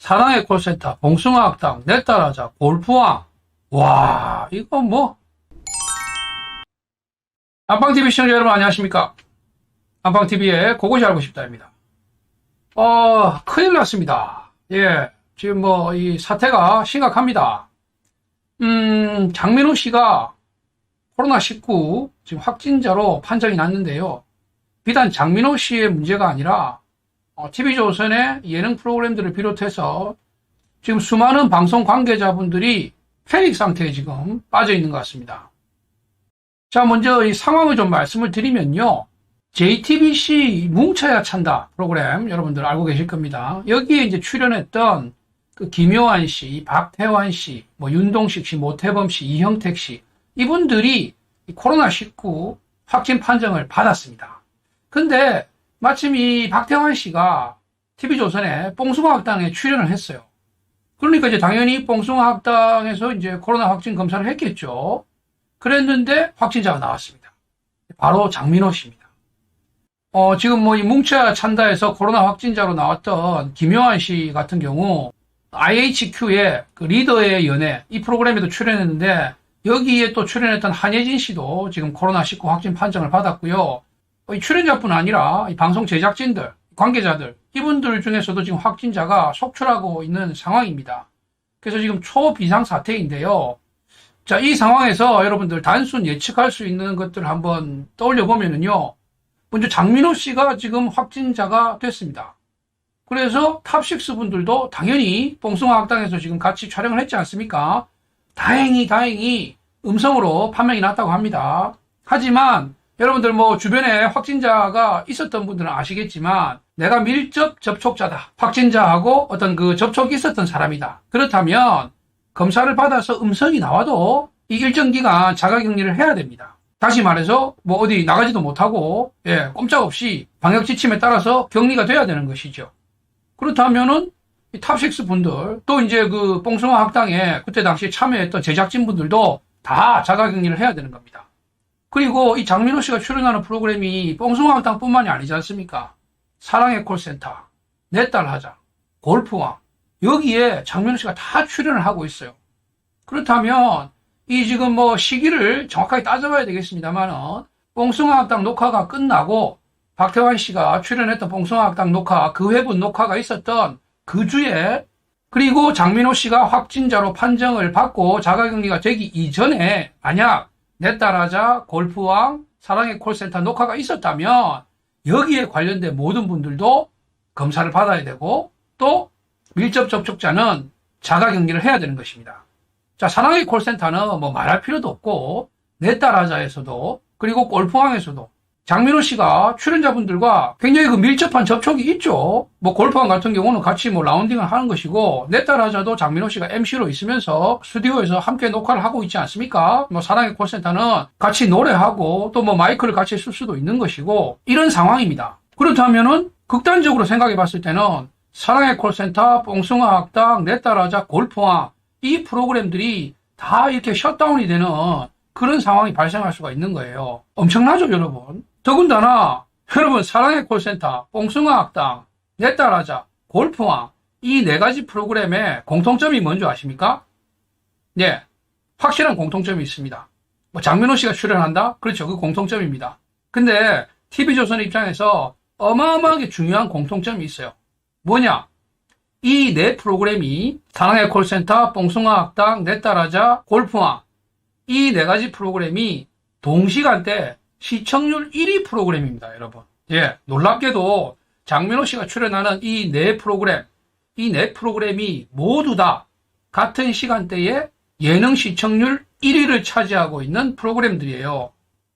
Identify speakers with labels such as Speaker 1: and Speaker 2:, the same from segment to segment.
Speaker 1: 사랑의 콜센터, 봉숭아학당, 내 딸하자, 골프왕. 와, 이거 뭐. 안방TV 시청자 여러분 안녕하십니까? 안방TV의 그것이 알고 싶다입니다. 큰일 났습니다. 예, 지금 뭐, 이 사태가 심각합니다. 장민호 씨가 코로나19 지금 확진자로 판정이 났는데요. 비단 장민호 씨의 문제가 아니라, TV조선의 예능 프로그램들을 비롯해서 지금 수많은 방송 관계자분들이 패닉 상태에 지금 빠져 있는 것 같습니다. 자, 먼저 이 상황을 좀 말씀을 드리면요. JTBC 뭉쳐야 찬다 프로그램 여러분들 알고 계실 겁니다. 여기에 이제 출연했던 그 김요한 씨, 박태환 씨, 뭐 윤동식 씨, 모태범 씨, 이형택 씨, 이분들이 코로나19 확진 판정을 받았습니다. 근데 마침 이 박태환 씨가 TV조선의 뽕숭아학당에 출연을 했어요. 그러니까 이제 당연히 뽕숭아학당에서 이제 코로나 확진 검사를 했겠죠. 그랬는데 확진자가 나왔습니다. 바로 장민호 씨입니다. 지금 뭐 이 뭉쳐야 찬다에서 코로나 확진자로 나왔던 김요한 씨 같은 경우 IHQ의 그 리더의 연애 이 프로그램에도 출연했는데 여기에 또 출연했던 한예진 씨도 지금 코로나19 확진 판정을 받았고요. 이 출연자뿐 아니라 이 방송 제작진들, 관계자들 이분들 중에서도 지금 확진자가 속출하고 있는 상황입니다. 그래서 지금 초비상 사태인데요. 자, 이 상황에서 여러분들 단순 예측할 수 있는 것들을 한번 떠올려 보면은요. 먼저 장민호 씨가 지금 확진자가 됐습니다. 그래서 탑6 분들도 당연히 뽕숭아학당에서 지금 같이 촬영을 했지 않습니까? 다행히 음성으로 판명이 났다고 합니다. 하지만 여러분들 뭐 주변에 확진자가 있었던 분들은 아시겠지만 내가 밀접 접촉자다. 확진자하고 어떤 그 접촉이 있었던 사람이다. 그렇다면 검사를 받아서 음성이 나와도 이 일정 기간 자가격리를 해야 됩니다. 다시 말해서 뭐 어디 나가지도 못하고 꼼짝없이 방역 지침에 따라서 격리가 돼야 되는 것이죠. 그렇다면은 이 탑6 분들 또 이제 그 뽕숭아 학당에 그때 당시에 참여했던 제작진 분들도 다 자가격리를 해야 되는 겁니다. 그리고 이 장민호 씨가 출연하는 프로그램이 뽕숭아 학당뿐만이 아니지 않습니까? 사랑의 콜센터, 내 딸 하자, 골프왕 여기에 장민호 씨가 다 출연을 하고 있어요. 그렇다면 이 지금 뭐 시기를 정확하게 따져봐야 되겠습니다만은 뽕숭아학당 녹화가 끝나고 박태환 씨가 출연했던 뽕숭아학당 녹화 그 회분 녹화가 있었던 그 주에 그리고 장민호 씨가 확진자로 판정을 받고 자가격리가 되기 이전에 만약 내 딸하자 골프왕 사랑의 콜센터 녹화가 있었다면 여기에 관련된 모든 분들도 검사를 받아야 되고 또 밀접 접촉자는 자가격리를 해야 되는 것입니다. 자, 사랑의 콜센터는 뭐 말할 필요도 없고 내 딸하자에서도 그리고 골프왕에서도 장민호 씨가 출연자분들과 굉장히 그 밀접한 접촉이 있죠. 뭐 골프왕 같은 경우는 같이 뭐 라운딩을 하는 것이고 내 딸하자도 장민호 씨가 MC로 있으면서 스튜디오에서 함께 녹화를 하고 있지 않습니까? 뭐 사랑의 콜센터는 같이 노래하고 또 뭐 마이크를 같이 쓸 수도 있는 것이고 이런 상황입니다. 그렇다면은 극단적으로 생각해 봤을 때는 사랑의 콜센터, 뽕숭아학당, 내 딸하자, 골프왕 이 프로그램들이 다 이렇게 셧다운이 되는 그런 상황이 발생할 수가 있는 거예요. 엄청나죠, 여러분? 더군다나 여러분 사랑의 콜센터, 뽕숭아학당, 내 딸하자, 골프왕 이 네 가지 프로그램의 공통점이 뭔지 아십니까? 네, 확실한 공통점이 있습니다. 뭐 장민호 씨가 출연한다? 그렇죠, 그 공통점입니다. 근데 TV조선 입장에서 어마어마하게 중요한 공통점이 있어요. 뭐냐? 이 네 프로그램이 사랑의 콜센터, 뽕숭아학당, 내 딸하자, 골프왕 이 네 가지 프로그램이 동시간대 시청률 1위 프로그램입니다, 여러분. 예, 놀랍게도 장민호 씨가 출연하는 이 네 프로그램이 모두 다 같은 시간대에 예능 시청률 1위를 차지하고 있는 프로그램들이에요.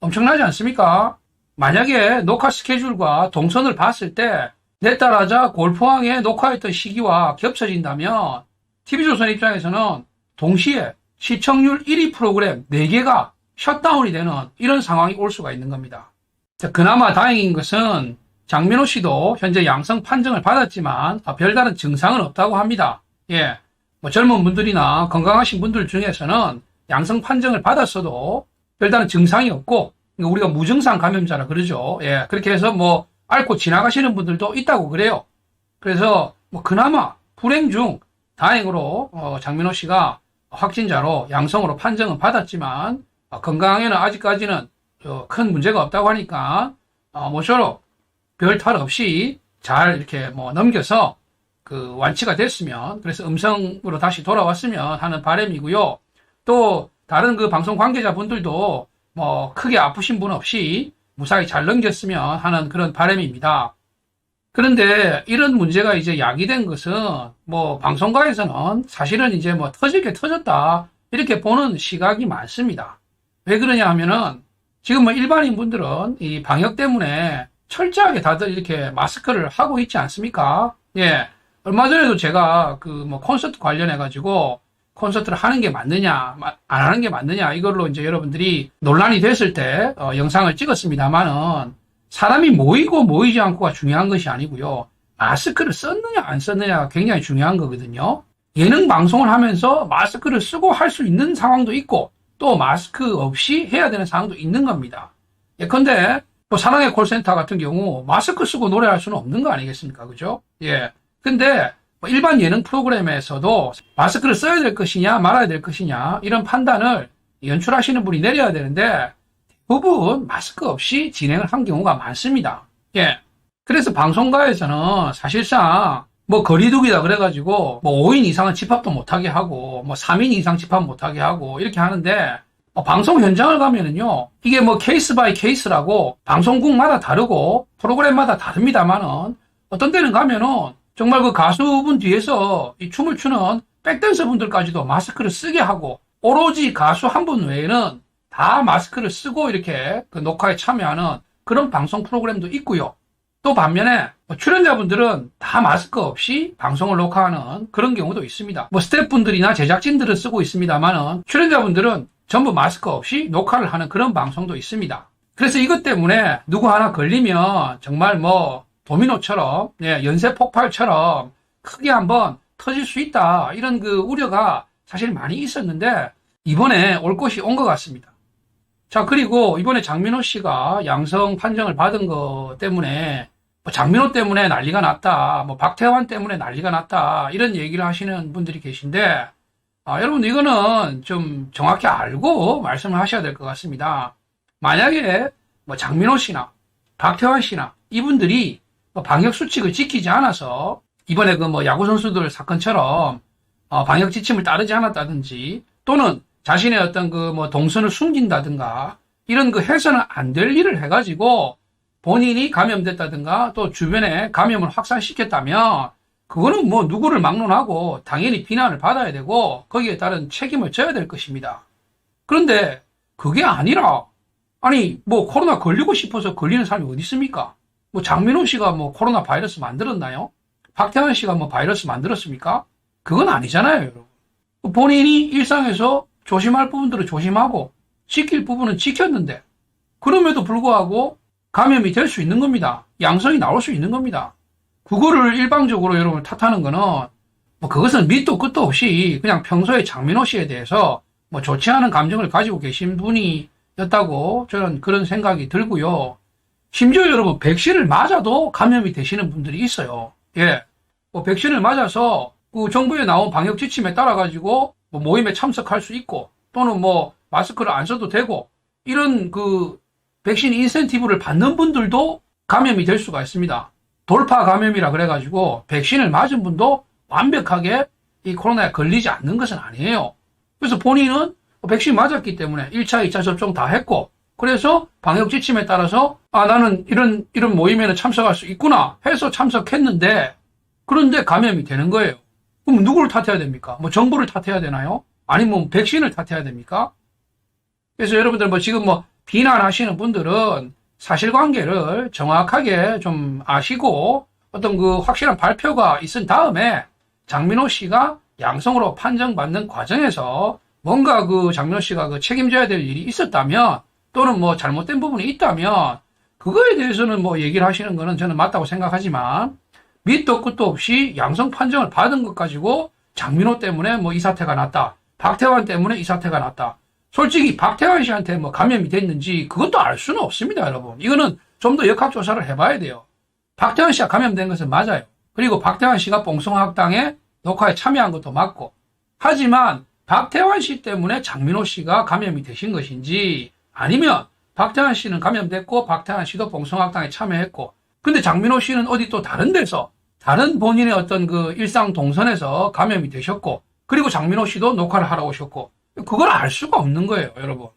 Speaker 1: 엄청나지 않습니까? 만약에 녹화 스케줄과 동선을 봤을 때 내 딸하자 골프왕에 녹화했던 시기와 겹쳐진다면 TV조선 입장에서는 동시에 시청률 1위 프로그램 4개가 셧다운이 되는 이런 상황이 올 수가 있는 겁니다. 자, 그나마 다행인 것은 장민호 씨도 현재 양성 판정을 받았지만 별다른 증상은 없다고 합니다. 예, 뭐 젊은 분들이나 건강하신 분들 중에서는 양성 판정을 받았어도 별다른 증상이 없고 우리가 무증상 감염자라 그러죠. 예, 그렇게 해서 뭐 앓고 지나가시는 분들도 있다고 그래요. 그래서 뭐 그나마 불행 중 다행으로 장민호 씨가 확진자로 양성으로 판정은 받았지만 건강에는 아직까지는 큰 문제가 없다고 하니까 모쪼록 별 탈 없이 잘 이렇게 뭐 넘겨서 그 완치가 됐으면, 그래서 음성으로 다시 돌아왔으면 하는 바람이고요. 또 다른 그 방송 관계자분들도 뭐 크게 아프신 분 없이 무사히 잘 넘겼으면 하는 그런 바람입니다. 그런데 이런 문제가 이제 야기된 것은 뭐 방송가에서는 사실은 이제 뭐 터질 터졌다 이렇게 보는 시각이 많습니다. 왜 그러냐 하면은 지금 뭐 일반인 분들은 이 방역 때문에 철저하게 다들 이렇게 마스크를 하고 있지 않습니까? 예. 얼마 전에도 제가 그 뭐 콘서트 관련해가지고 콘서트를 하는 게 맞느냐, 안 하는 게 맞느냐, 이걸로 이제 여러분들이 논란이 됐을 때 영상을 찍었습니다만은 사람이 모이고 모이지 않고가 중요한 것이 아니고요. 마스크를 썼느냐 안 썼느냐가 굉장히 중요한 거거든요. 예능 방송을 하면서 마스크를 쓰고 할 수 있는 상황도 있고 또 마스크 없이 해야 되는 상황도 있는 겁니다. 예컨대 뭐 사랑의 콜센터 같은 경우 마스크 쓰고 노래할 수는 없는 거 아니겠습니까? 그죠? 예. 근데 뭐 일반 예능 프로그램에서도 마스크를 써야 될 것이냐 말아야 될 것이냐 이런 판단을 연출하시는 분이 내려야 되는데 대부분 마스크 없이 진행을 한 경우가 많습니다. 예. 그래서 방송가에서는 사실상 뭐 거리두기다 그래가지고 뭐 5인 이상은 집합도 못하게 하고 뭐 3인 이상 집합 못하게 하고 이렇게 하는데 방송 현장을 가면은요, 이게 뭐 케이스 바이 케이스라고 방송국마다 다르고 프로그램마다 다릅니다만은 어떤 데는 가면은 정말 그 가수분 뒤에서 이 춤을 추는 백댄서 분들까지도 마스크를 쓰게 하고 오로지 가수 한 분 외에는 다 마스크를 쓰고 이렇게 그 녹화에 참여하는 그런 방송 프로그램도 있고요. 또 반면에 출연자분들은 다 마스크 없이 방송을 녹화하는 그런 경우도 있습니다. 뭐 스태프분들이나 제작진들은 쓰고 있습니다만은 출연자분들은 전부 마스크 없이 녹화를 하는 그런 방송도 있습니다. 그래서 이것 때문에 누구 하나 걸리면 정말 뭐 도미노처럼, 예, 연쇄 폭발처럼 크게 한번 터질 수 있다. 이런 그 우려가 사실 많이 있었는데 이번에 올 것이 온 것 같습니다. 자, 그리고 이번에 장민호 씨가 양성 판정을 받은 것 때문에 뭐 장민호 때문에 난리가 났다. 뭐 박태환 때문에 난리가 났다. 이런 얘기를 하시는 분들이 계신데 여러분 이거는 좀 정확히 알고 말씀을 하셔야 될 것 같습니다. 만약에 뭐 장민호 씨나 박태환 씨나 이분들이 방역 수칙을 지키지 않아서 이번에 그 뭐 야구 선수들 사건처럼 방역 지침을 따르지 않았다든지 또는 자신의 어떤 그 뭐 동선을 숨긴다든가 이런 그 해서는 안 될 일을 해가지고 본인이 감염됐다든가 또 주변에 감염을 확산시켰다면 그거는 뭐 누구를 막론하고 당연히 비난을 받아야 되고 거기에 따른 책임을 져야 될 것입니다. 그런데 그게 아니라 아니 뭐 코로나 걸리고 싶어서 걸리는 사람이 어디 있습니까? 뭐 장민호 씨가 뭐 코로나 바이러스 만들었나요? 박태환 씨가 뭐 바이러스 만들었습니까? 그건 아니잖아요, 여러분. 본인이 일상에서 조심할 부분들을 조심하고 지킬 부분은 지켰는데 그럼에도 불구하고 감염이 될 수 있는 겁니다. 양성이 나올 수 있는 겁니다. 그거를 일방적으로 여러분 탓하는 거는 뭐 그것은 밑도 끝도 없이 그냥 평소에 장민호 씨에 대해서 뭐 좋지 않은 감정을 가지고 계신 분이었다고 저는 그런 생각이 들고요. 심지어 여러분 백신을 맞아도 감염이 되시는 분들이 있어요. 예. 뭐 백신을 맞아서 그 정부에 나온 방역 지침에 따라 가지고 뭐 모임에 참석할 수 있고 또는 뭐 마스크를 안 써도 되고 이런 그 백신 인센티브를 받는 분들도 감염이 될 수가 있습니다. 돌파 감염이라 그래가지고 백신을 맞은 분도 완벽하게 이 코로나에 걸리지 않는 것은 아니에요. 그래서 본인은 백신 맞았기 때문에 1차, 2차 접종 다 했고 그래서 방역 지침에 따라서 나는 이런 모임에는 참석할 수 있구나 해서 참석했는데 그런데 감염이 되는 거예요. 그럼 누구를 탓해야 됩니까? 뭐 정부를 탓해야 되나요? 아니면 백신을 탓해야 됩니까? 그래서 여러분들 뭐 지금 뭐 비난하시는 분들은 사실관계를 정확하게 좀 아시고 어떤 그 확실한 발표가 있은 다음에 장민호 씨가 양성으로 판정받는 과정에서 뭔가 그 장민호 씨가 그 책임져야 될 일이 있었다면 또는 뭐 잘못된 부분이 있다면 그거에 대해서는 뭐 얘기를 하시는 거는 저는 맞다고 생각하지만 밑도 끝도 없이 양성 판정을 받은 것 가지고 장민호 때문에 뭐 이 사태가 났다. 박태환 때문에 이 사태가 났다. 솔직히 박태환 씨한테 뭐 감염이 됐는지 그것도 알 수는 없습니다, 여러분. 이거는 좀 더 역학조사를 해봐야 돼요. 박태환 씨가 감염된 것은 맞아요. 그리고 박태환 씨가 뽕송학당에 녹화에 참여한 것도 맞고, 하지만 박태환 씨 때문에 장민호 씨가 감염이 되신 것인지, 아니면 박태환 씨는 감염됐고 박태환 씨도 봉송학당에 참여했고, 근데 장민호 씨는 어디 또 다른 데서 다른 본인의 어떤 그 일상 동선에서 감염이 되셨고, 그리고 장민호 씨도 녹화를 하러 오셨고, 그걸 알 수가 없는 거예요, 여러분.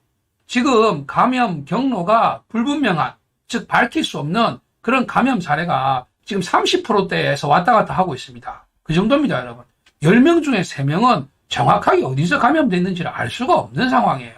Speaker 1: 지금 감염 경로가 불분명한, 즉 밝힐 수 없는 그런 감염 사례가 지금 30%대에서 왔다 갔다 하고 있습니다. 그 정도입니다, 여러분. 10명 중에 3명은 정확하게 어디서 감염됐는지를 알 수가 없는 상황이에요.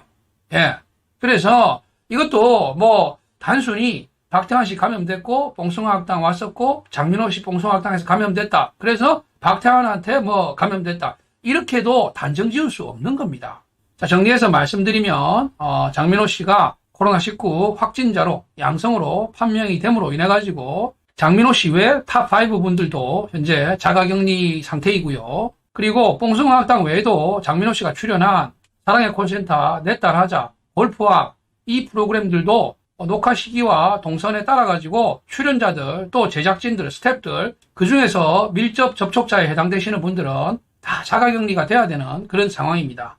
Speaker 1: 예. 그래서 이것도 뭐 단순히 박태환 씨 감염됐고 봉숭아학당 왔었고 장민호 씨 봉숭아학당에서 감염됐다. 그래서 박태환한테 뭐 감염됐다. 이렇게도 단정 지을 수 없는 겁니다. 자, 정리해서 말씀드리면 장민호 씨가 코로나19 확진자로 양성으로 판명이 됨으로 인해 가지고 장민호 씨 외 탑5 분들도 현재 자가격리 상태이고요. 그리고 봉숭아학당 외에도 장민호 씨가 출연한 사랑의 콜센터, 내 딸 하자, 골프학 이 프로그램들도 녹화 시기와 동선에 따라 가지고 출연자들 또 제작진들, 스태프들 그 중에서 밀접 접촉자에 해당되시는 분들은 다 자가격리가 돼야 되는 그런 상황입니다.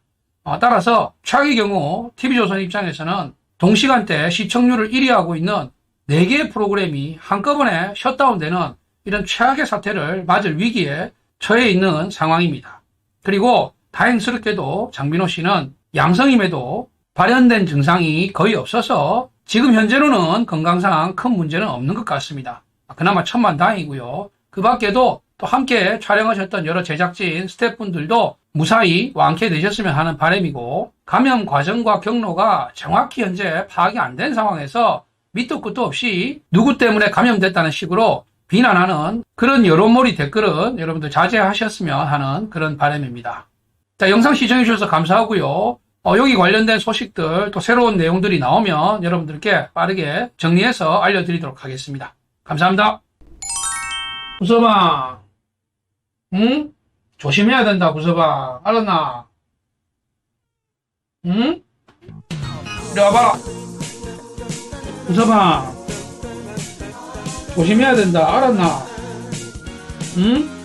Speaker 1: 따라서 최악의 경우 TV조선 입장에서는 동시간대 시청률을 1위 하고 있는 4개의 프로그램이 한꺼번에 셧다운되는 이런 최악의 사태를 맞을 위기에 처해 있는 상황입니다. 그리고 다행스럽게도 장민호 씨는 양성임에도 발현된 증상이 거의 없어서 지금 현재로는 건강상 큰 문제는 없는 것 같습니다. 그나마 천만다행이고요. 그 밖에도 또 함께 촬영하셨던 여러 제작진, 스태프분들도 무사히 완쾌되셨으면 하는 바람이고, 감염 과정과 경로가 정확히 현재 파악이 안 된 상황에서 밑도 끝도 없이 누구 때문에 감염됐다는 식으로 비난하는 그런 여론몰이 댓글은 여러분들 자제하셨으면 하는 그런 바람입니다. 자, 영상 시청해주셔서 감사하고요. 여기 관련된 소식들 또 새로운 내용들이 나오면 여러분들께 빠르게 정리해서 알려드리도록 하겠습니다. 감사합니다. 구서방, 응? 조심해야 된다, 구서방. 알았나? 응? 이리 와봐라. 구서방, 조심해야 된다, 알았나? 응?